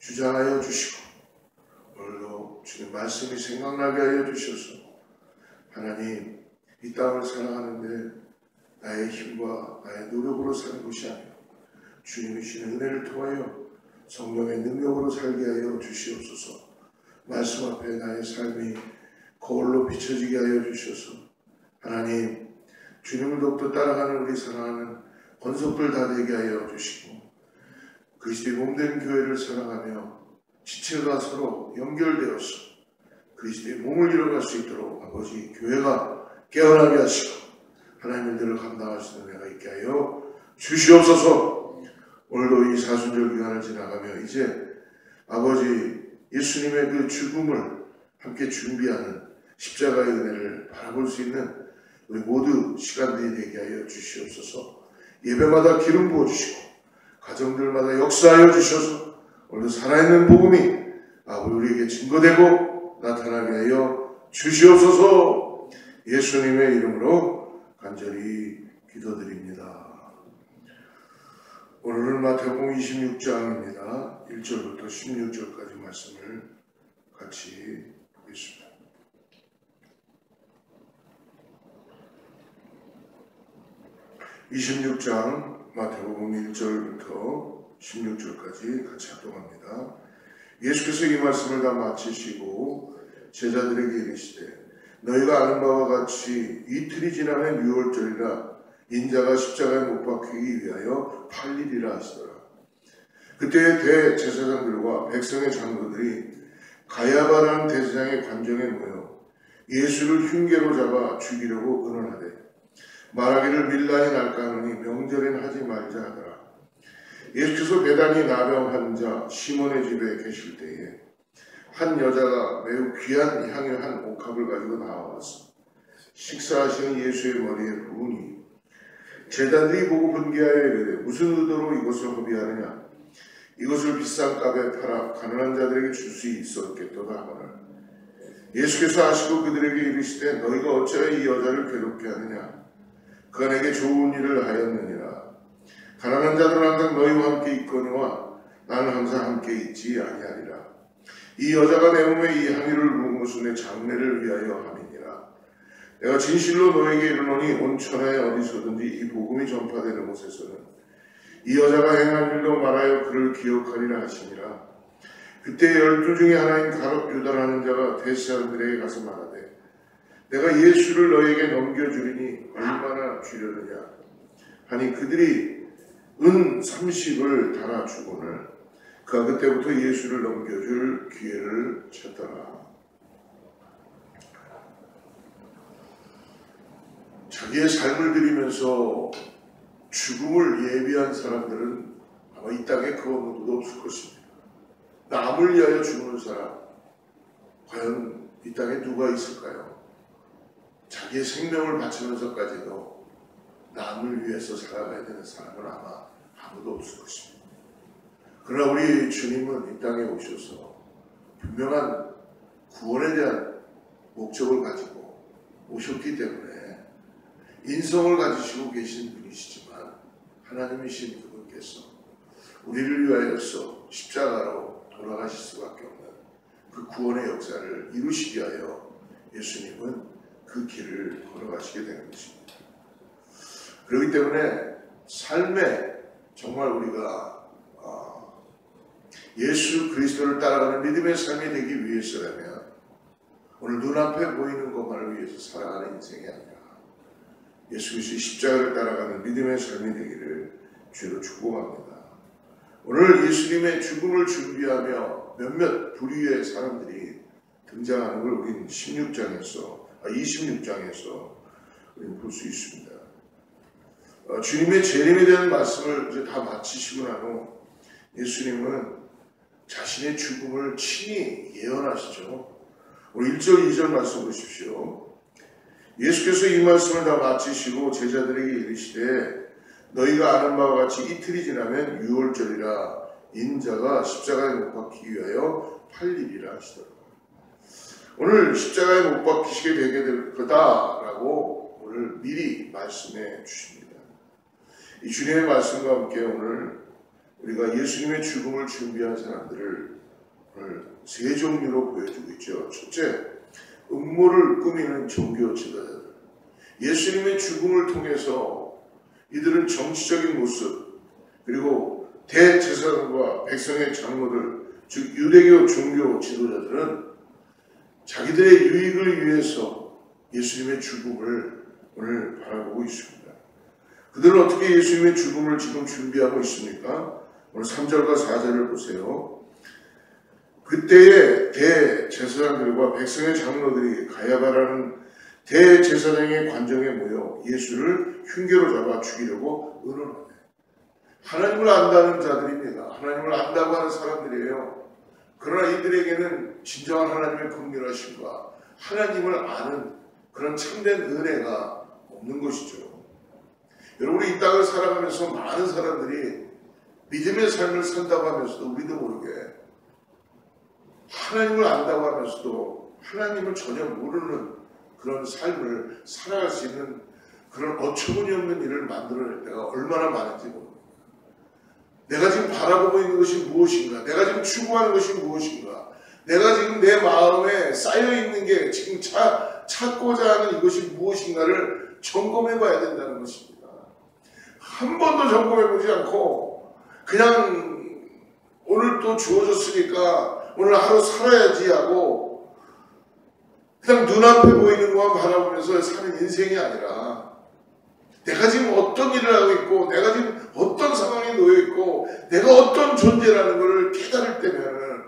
주장하여 주시고 오늘도 주님 말씀이 생각나게 하여 주셔서 하나님 이 땅을 살아가는데 나의 힘과 나의 노력으로 사는 것이 아니라 주님이 주시는 은혜를 통하여 성령의 능력으로 살게 하여 주시옵소서. 말씀 앞에 나의 삶이 거울로 비춰지게 하여 주셔서 하나님 주님을 더욱더 따라가는 우리 사랑하는 권속들 다 되게 하여 주시고 그리스도의 몸된 교회를 사랑하며 지체가 서로 연결되어서 그리스도의 몸을 이뤄갈 수 있도록 아버지 교회가 깨어나게 하시고 하나님의 일들을 감당할 수 있는 은혜가 있게 하여 주시옵소서. 오늘도 이 사순절 기간을 지나가며 이제 아버지 예수님의 그 죽음을 함께 준비하는 십자가의 은혜를 바라볼 수 있는 우리 모두 시간들이 되게 하여 주시옵소서. 예배마다 기름 부어주시고 가정들마다 역사하여 주셔서 오늘도 살아있는 복음이 우리에게 증거되고 나타나게 하여 주시옵소서. 예수님의 이름으로 간절히 기도드립니다. 오늘은 마태복음 26장입니다. 1절부터 16절까지 말씀을 같이 보겠습니다. 마태복음 1절부터 16절까지 같이 합독합니다. 예수께서 이 말씀을 다 마치시고 제자들에게 이르시되 너희가 아는 바와 같이 이틀이 지나면 유월절이라 인자가 십자가에 못 박히기 위하여 팔리리라 하시더라. 그때 대제사장들과 백성의 장로들이 가야바라는 대제사장의 관정에 모여 예수를 흉계로 잡아 죽이려고 의논하되 말하기를 밀란이 날까 하노니 명절엔 하지 말자 하더라. 예수께서 베다니 나병 자 시몬의 집에 계실 때에 한 여자가 매우 귀한 향유 한 옥합을 가지고 나와서 식사하시는 예수의 머리에 부으니 제자들이 보고 분개하여 이르되 무슨 의도로 이것을 허비하느냐. 이것을 비싼 값에 팔아 가난한 자들에게 줄 수 있었겠도다 하거늘. 예수께서 아시고 그들에게 이르시되 너희가 어찌하여 이 여자를 괴롭게 하느냐. 그가 내게 좋은 일을 하였느니라. 가난한 자들은 항상 너희와 함께 있거니와 나는 항상 함께 있지 아니하리라. 이 여자가 내 몸에 이 향유를 부은 것은 내 장례를 위하여 함이니라. 내가 진실로 너에게 이르노니 온 천하에 어디서든지 이 복음이 전파되는 곳에서는 이 여자가 행한 일로 말하여 그를 기억하리라 하시니라. 그때 12 중에 하나인 가룟 유다라는 자가 대제사장들에게 가서 말하되 내가 예수를 너에게 넘겨주리니 얼마나 주려느냐 하니 그들이 은 30을 달아주거늘 그가 그때부터 예수를 넘겨줄 기회를 찾더라. 자기의 삶을 들이면서 죽음을 예비한 사람들은 아마 이 땅에 그 누구도 없을 것입니다. 남을 위하여 죽는 사람 과연 이 땅에 누가 있을까요? 자기의 생명을 바치면서까지도 남을 위해서 살아가야 되는 사람은 아마 아무도 없을 것입니다. 그러나 우리 주님은 이 땅에 오셔서 분명한 구원에 대한 목적을 가지고 오셨기 때문에 인성을 가지시고 계신 분이시지만 하나님이신 그분께서 우리를 위하여서 십자가로 돌아가실 수밖에 없는 그 구원의 역사를 이루시기 위하여 예수님은 그 길을 걸어가시게 되는 것입니다. 그렇기 때문에 삶에 정말 우리가 예수 그리스도를 따라가는 믿음의 삶이 되기 위해서라면 오늘 눈앞에 보이는 것만을 위해서 살아가는 인생이 아니라 예수 그리스도의 십자가를 따라가는 믿음의 삶이 되기를 주로 축복합니다. 오늘 예수님의 죽음을 준비하며 몇몇 부류의 사람들이 등장하는 걸 우리는 26장에서 우리는 볼 수 있습니다. 주님의 재림에 대한 말씀을 이제 다 마치시고 난 후 예수님은 자신의 죽음을 친히 예언하시죠. 우리 1절, 2절 말씀 보십시오. 예수께서 이 말씀을 다 마치시고 제자들에게 이르시되 너희가 아는 바와 같이 이틀이 지나면 유월절이라 인자가 십자가에 못 박히기 위하여 팔리리라 하시더라고요. 오늘 십자가에 못 박히시게 되게 될 거다라고 오늘 미리 말씀해 주십니다. 이 주님의 말씀과 함께 오늘 우리가 예수님의 죽음을 준비한 사람들을 오늘 세 종류로 보여주고 있죠. 첫째, 음모를 꾸미는 종교 지도자들. 예수님의 죽음을 통해서 이들은 정치적인 모습, 그리고 대제사장과 백성의 장로들, 즉 유대교 종교 지도자들은 자기들의 유익을 위해서 예수님의 죽음을 오늘 바라보고 있습니다. 그들은 어떻게 예수님의 죽음을 지금 준비하고 있습니까? 오늘 3절과 4절을 보세요. 그때의 대제사장들과 백성의 장로들이 가야바라는 대제사장의 관정에 모여 예수를 흉계로 잡아 죽이려고 의논하네. 하나님을 안다는 자들입니다. 하나님을 안다고 하는 사람들이에요. 그러나 이들에게는 진정한 하나님의 긍휼하심과 하나님을 아는 그런 참된 은혜가 없는 것이죠. 여러분, 이 땅을 살아가면서 많은 사람들이 믿음의 삶을 산다고 하면서도 우리도 모르게 하나님을 안다고 하면서도 하나님을 전혀 모르는 그런 삶을 살아갈 수 있는 그런 어처구니없는 일을 만들어낼 때가 얼마나 많은지 모릅니다. 내가 지금 바라보고 있는 것이 무엇인가? 내가 지금 추구하는 것이 무엇인가? 내가 지금 내 마음에 쌓여있는 게 지금 찾고자 하는 이것이 무엇인가를 점검해 봐야 된다는 것입니다. 한 번도 점검해 보지 않고 그냥 오늘 또 주어졌으니까 오늘 하루 살아야지 하고 그냥 눈앞에 보이는 것만 바라보면서 사는 인생이 아니라 내가 지금 어떤 일을 하고 있고 내가 지금 어떤 상황에 놓여 있고 내가 어떤 존재라는 것을 깨달을 때면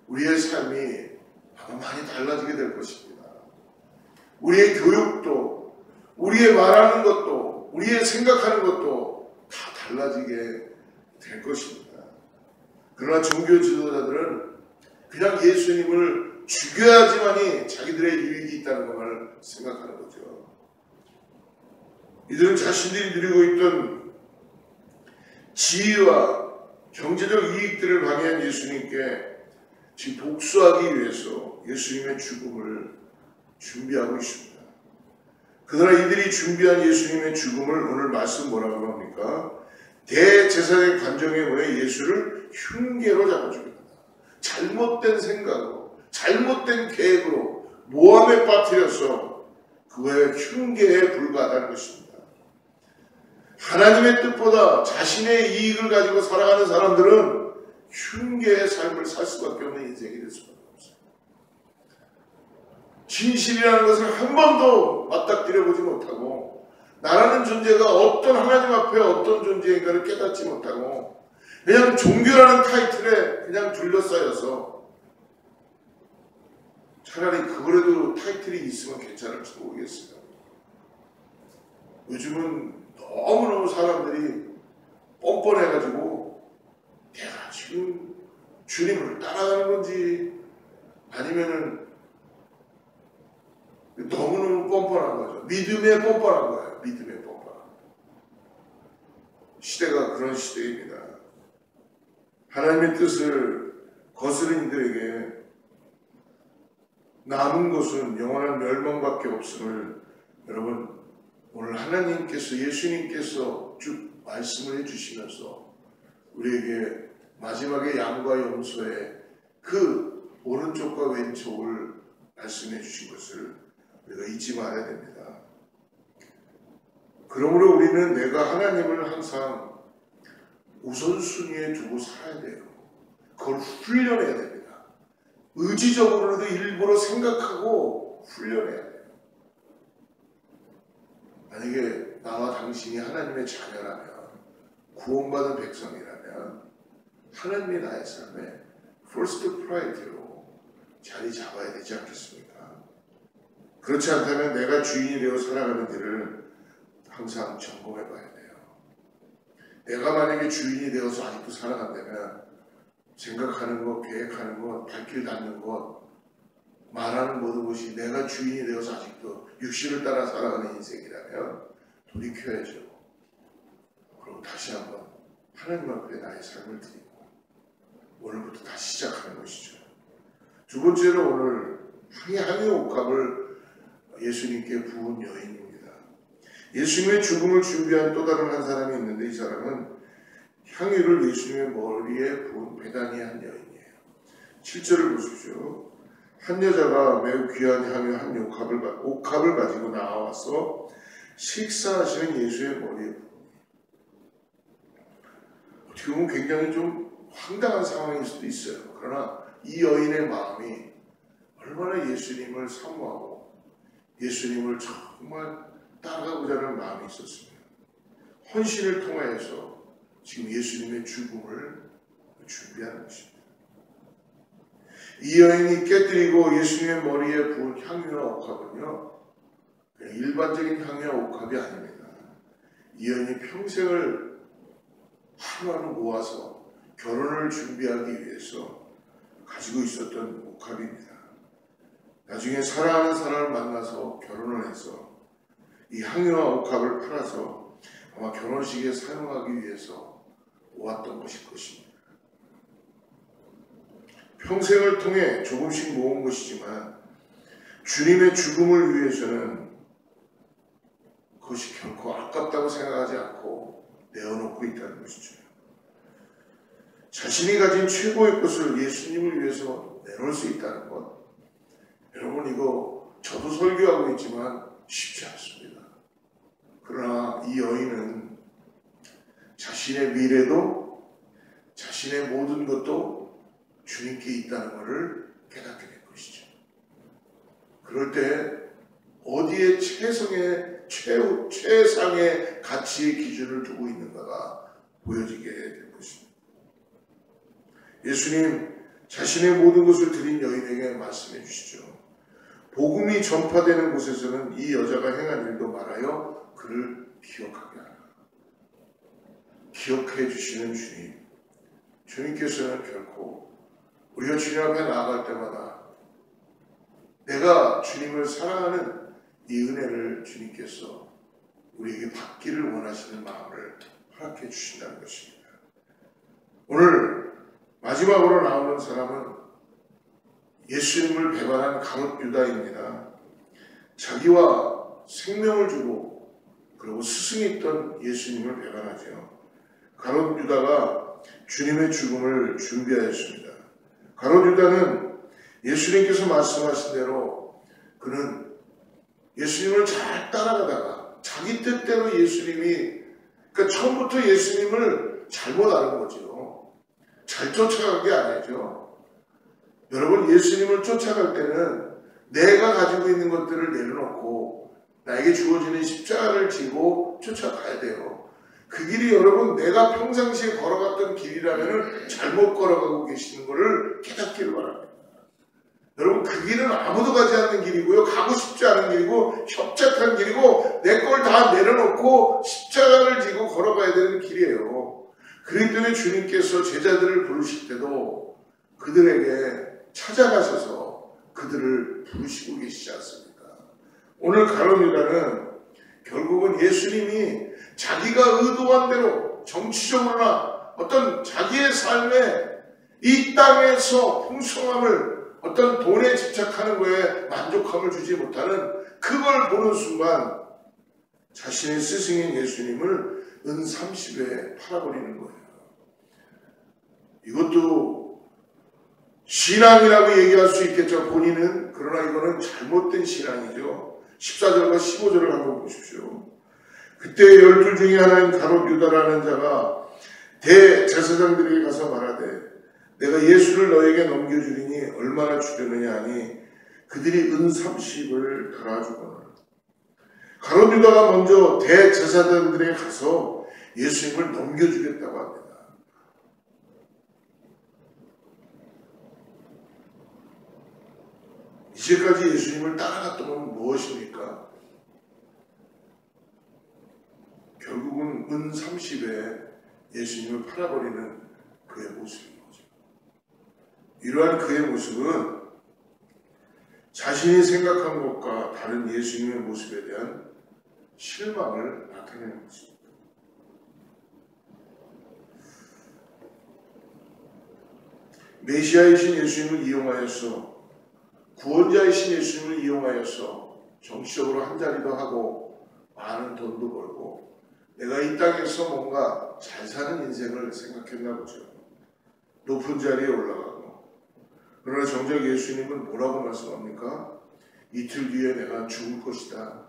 우리의 삶이 아마 많이 달라지게 될 것입니다. 우리의 교육도 우리의 말하는 것도 우리의 생각하는 것도 다 달라지게 될 것입니다. 그러나 종교 지도자들은 그냥 예수님을 죽여야지만이 자기들의 유익이 있다는 것을 생각하는 거죠. 이들은 자신들이 누리고 있던 지위와 경제적 이익들을 방해한 예수님께 지금 복수하기 위해서 예수님의 죽음을 준비하고 있습니다. 그러나 이들이 준비한 예수님의 죽음을 오늘 말씀 뭐라고 합니까? 대제사장의 관정에 모여 예수를 흉계로 잡아 죽입니다. 잘못된 생각으로, 잘못된 계획으로 모함에 빠뜨려서 그거의 흉계에 불과하다는 것입니다. 하나님의 뜻보다 자신의 이익을 가지고 살아가는 사람들은 흉계의 삶을 살 수밖에 없는 인생이 될 수밖에 없어요. 진실이라는 것을 한 번도 맞닥뜨려 보지 못하고 나라는 존재가 어떤 하나님 앞에 어떤 존재인가를 깨닫지 못하고 그냥 종교라는 타이틀에 그냥 둘러싸여서 차라리 그거라도 타이틀이 있으면 괜찮을지 모르겠어요. 요즘은 너무너무 사람들이 뻔뻔해가지고 내가 지금 주님을 따라가는 건지 아니면은 너무너무 뻔뻔한 거죠. 믿음에 뻔뻔한 거예요. 믿음에 뻔뻔한. 시대가 그런 시대입니다. 하나님의 뜻을 거스른 이들에게 남은 것은 영원한 멸망밖에 없음을 여러분 오늘 하나님께서 예수님께서 쭉 말씀을 해주시면서 우리에게 마지막에 양과 염소의 그 오른쪽과 왼쪽을 말씀해 주신 것을 우리가 잊지 말아야 됩니다. 그러므로 우리는 내가 하나님을 항상 우선순위에 두고 살아야 돼요. 그걸 훈련해야 됩니다. 의지적으로도 일부러 생각하고 훈련해야 돼요. 만약에 나와 당신이 하나님의 자녀라면 구원받은 백성이라면 하나님이 나의 삶에 first priority로 자리 잡아야 되지 않겠습니까? 그렇지 않다면 내가 주인이 되어 살아가는 길을 항상 점검해 봐야 돼요. 내가 만약에 주인이 되어서 아직도 살아간다면 생각하는 것, 계획하는 것, 발길 닿는 것, 말하는 모든 것이 내가 주인이 되어서 아직도 육신을 따라 살아가는 인생이라면 돌이켜야죠. 그리고 다시 한번 하나님 앞에 나의 삶을 드리고 오늘부터 다시 시작하는 것이죠. 두 번째로 오늘 향의 옥합을 예수님께 부은 여인입니다. 예수님의 죽음을 준비한 또 다른 한 사람이 있는데 이 사람은 향유를 예수님의 머리에 부은 베다니의 한 여인이에요. 7절을 보십시오. 한 여자가 매우 귀한 향유 한 옥합을 가지고 나와서 식사하시는 예수의 머리에 부으니. 어떻게 보면 굉장히 좀 황당한 상황일 수도 있어요. 그러나 이 여인의 마음이 얼마나 예수님을 사모하고 예수님을 정말 따라가고자 하는 마음이 있었습니다. 헌신을 통하여서 지금 예수님의 죽음을 준비하는 것입니다. 이 여인이 깨뜨리고 예수님의 머리에 부은 향유와 옥합은요, 그냥 일반적인 향유와 옥합이 아닙니다. 이 여인이 평생을 하루하루 모아서 결혼을 준비하기 위해서 가지고 있었던 옥합입니다. 나중에 사랑하는 사람을 만나서 결혼을 해서 이 향유와 옥합을 팔아서 아마 결혼식에 사용하기 위해서 모았던 것일 것입니다. 평생을 통해 조금씩 모은 것이지만 주님의 죽음을 위해서는 그것이 결코 아깝다고 생각하지 않고 내어놓고 있다는 것이죠. 자신이 가진 최고의 것을 예수님을 위해서 내놓을 수 있다는 것, 여러분 이거 저도 설교하고 있지만 쉽지 않습니다. 그러나 이 여인은 자신의 미래도 자신의 모든 것도 주님께 있다는 것을 깨닫게 된 것이죠. 그럴 때 어디에 최상의 가치의 기준을 두고 있는가가 보여지게 될 것입니다. 예수님 자신의 모든 것을 드린 여인에게 말씀해 주시죠. 복음이 전파되는 곳에서는 이 여자가 행한 일도 말하여 그를 기억하게 하라. 기억해 주시는 주님, 주님께서는 결코 우리가 주님 앞에 나아갈 때마다 내가 주님을 사랑하는 이 은혜를 주님께서 우리에게 받기를 원하시는 마음을 허락해 주신다는 것입니다. 오늘 마지막으로 나오는 사람은 예수님을 배반한 가룟 유다입니다. 자기와 생명을 주고 그리고 스승이 있던 예수님을 배반하죠. 가룟 유다가 주님의 죽음을 준비하였습니다. 가룟 유다는 예수님께서 말씀하신 대로 그는 예수님을 잘 따라가다가 자기 뜻대로 예수님이, 그러니까 처음부터 예수님을 잘못 아는 거죠. 잘 쫓아간 게 아니죠. 여러분, 예수님을 쫓아갈 때는 내가 가지고 있는 것들을 내려놓고 나에게 주어지는 십자가를 지고 쫓아가야 돼요. 그 길이 여러분 내가 평상시에 걸어갔던 길이라면 잘못 걸어가고 계시는 것을 깨닫기를 바랍니다. 여러분 그 길은 아무도 가지 않는 길이고요. 가고 싶지 않은 길이고 협착한 길이고 내 걸 다 내려놓고 십자가를 지고 걸어가야 되는 길이에요. 그렇기 때문에 주님께서 제자들을 부르실 때도 그들에게 찾아가셔서 그들을 부르시고 계시지 않습니까? 오늘 가룟 유다는 결국은 예수님이 자기가 의도한 대로 정치적으로나 어떤 자기의 삶에 이 땅에서 풍성함을 어떤 돈에 집착하는 거에 만족함을 주지 못하는 그걸 보는 순간 자신의 스승인 예수님을 은 30에 팔아버리는 거예요. 이것도 신앙이라고 얘기할 수 있겠죠. 본인은. 그러나 이거는 잘못된 신앙이죠. 14절과 15절을 한번 보십시오. 그때 12 중에 하나인 가룟 유다라는 자가 대제사장들에게 가서 말하되 내가 예수를 너에게 넘겨주리니 얼마나 주려느냐 하니 그들이 은 30을 달아주거늘. 가룟 유다가 먼저 대제사장들에게 가서 예수님을 넘겨주겠다고 합니다. 이제까지 예수님을 따라갔던 건 무엇입니까? 결국은 은 30에 예수님을 팔아버리는 그의 모습인 거죠. 이러한 그의 모습은 자신이 생각한 것과 다른 예수님의 모습에 대한 실망을 나타내는 것입니다. 메시아이신 예수님을 이용하여서 구원자이신 예수님을 이용하여서 정치적으로 한 자리도 하고 많은 돈도 벌고 내가 이 땅에서 뭔가 잘 사는 인생을 생각했나 보죠. 높은 자리에 올라가고. 그러나 정작 예수님은 뭐라고 말씀합니까? 이틀 뒤에 내가 죽을 것이다.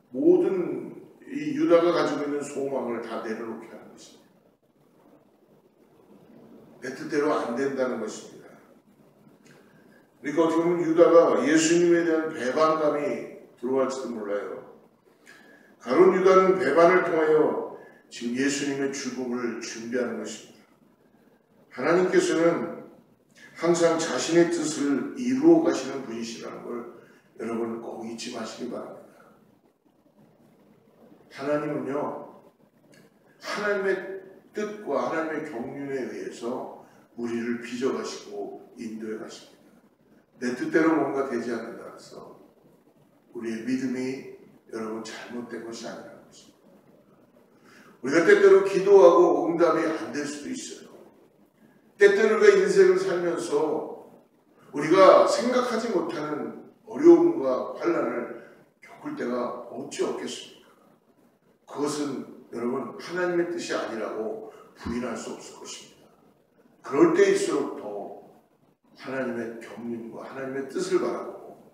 모든 이 유다가 가지고 있는 소망을 다 내려놓게 하는 것입니다. 내 뜻대로 안 된다는 것입니다. 그러니까 어떻게 보면 유다가 예수님에 대한 배반감이 들어갈지도 몰라요. 가룟 유다는 배반을 통하여 지금 예수님의 죽음을 준비하는 것입니다. 하나님께서는 항상 자신의 뜻을 이루어 가시는 분이시라는 걸 여러분 꼭 잊지 마시기 바랍니다. 하나님은요, 하나님의 뜻과 하나님의 경륜에 의해서 우리를 빚어가시고 인도해 가십니다. 내 뜻대로 뭔가 되지 않는다 해서 우리의 믿음이 여러분 잘못된 것이 아니라는 것입니다. 우리가 때때로 기도하고 응답이 안 될 수도 있어요. 때때로 우리가 인생을 살면서 우리가 생각하지 못하는 어려움과 환난을 겪을 때가 어찌 없겠습니까? 그것은 여러분 하나님의 뜻이 아니라고 부인할 수 없을 것입니다. 그럴 때일수록 더 하나님의 경륜과 하나님의 뜻을 바라보고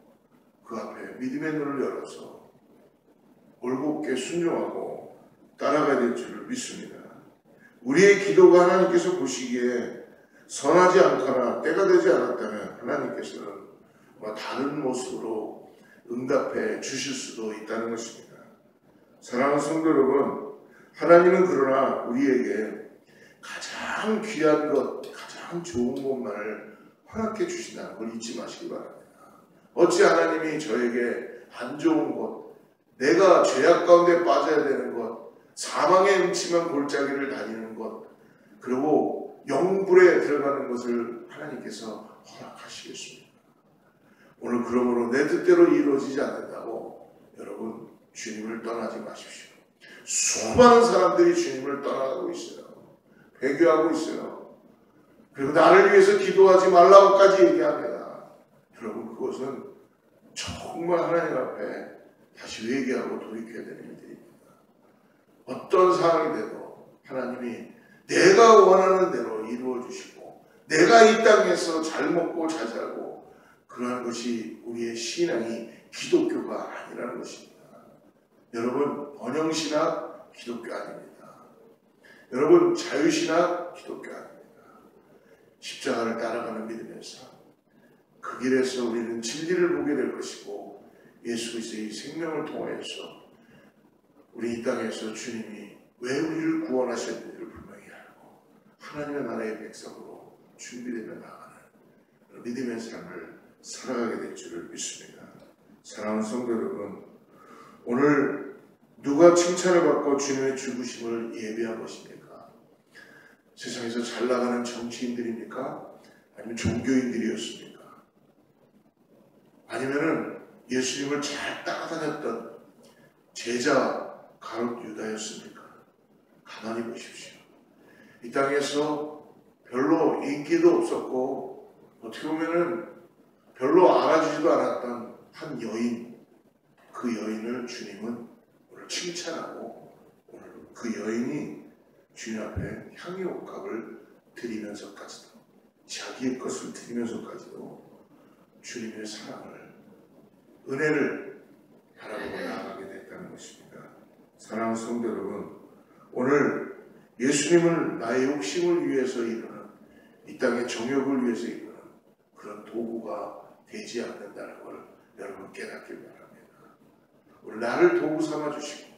그 앞에 믿음의 눈을 열어서 올곧게 순종하고 따라가야 될 줄을 믿습니다. 우리의 기도가 하나님께서 보시기에 선하지 않거나 때가 되지 않았다면 하나님께서는 다른 모습으로 응답해 주실 수도 있다는 것입니다. 사랑하는 성도 여러분, 하나님은 그러나 우리에게 가장 귀한 것, 가장 좋은 것만을 허락해 주신다는 걸 잊지 마시기 바랍니다. 어찌 하나님이 저에게 안 좋은 것, 내가 죄악 가운데 빠져야 되는 것, 사망의 음침한 골짜기를 다니는 것, 그리고 영불에 들어가는 것을 하나님께서 허락하시겠습니다. 오늘 그러므로 내 뜻대로 이루어지지 않는다고 여러분 주님을 떠나지 마십시오. 수많은 사람들이 주님을 떠나가고 있어요. 배교하고 있어요. 그리고 나를 위해서 기도하지 말라고까지 얘기합니다. 여러분 그것은 정말 하나님 앞에 다시 회개하고 돌이켜야 되는 일들입니다. 어떤 상황이 돼도 하나님이 내가 원하는 대로 이루어 주시고 내가 이 땅에서 잘 먹고 잘 살고 그러한 것이 우리의 신앙이 기독교가 아니라는 것입니다. 여러분 번영신학 기독교 아닙니다. 여러분 자유신학 기독교 아닙니다. 십자가를 따라가는 믿음의 삶, 그 길에서 우리는 진리를 보게 될 것이고 예수 그리스도의 생명을 통하여서 우리 이 땅에서 주님이 왜 우리를 구원하셨는지를 분명히 알고 하나님의 나라의 백성으로 준비되며 나가는 믿음의 삶을 살아가게 될 줄을 믿습니다. 사랑하는 성도 여러분, 오늘 누가 칭찬을 받고 주님의 죽으심을 예배한 것입니까? 세상에서 잘 나가는 정치인들입니까? 아니면 종교인들이었습니까? 아니면은 예수님을 잘 따라다녔던 제자 가룟 유다였습니까? 가만히 보십시오. 이 땅에서 별로 인기도 없었고 어떻게 보면은 별로 알아주지도 않았던 한 여인, 그 여인을 주님은 오늘 칭찬하고 오늘 그 여인이 주님 앞에 향유옥합을 드리면서까지도 자기의 것을 드리면서까지도 주님의 사랑을 은혜를 바라보고 나아가게 됐다는 것입니다. 사랑하는 성도 여러분, 오늘 예수님을 나의 욕심을 위해서 이루는 이 땅의 정욕을 위해서 이루는 그런 도구가 되지 않는다는 걸 여러분 깨닫길 바랍니다. 오늘 나를 도구 삼아 주시고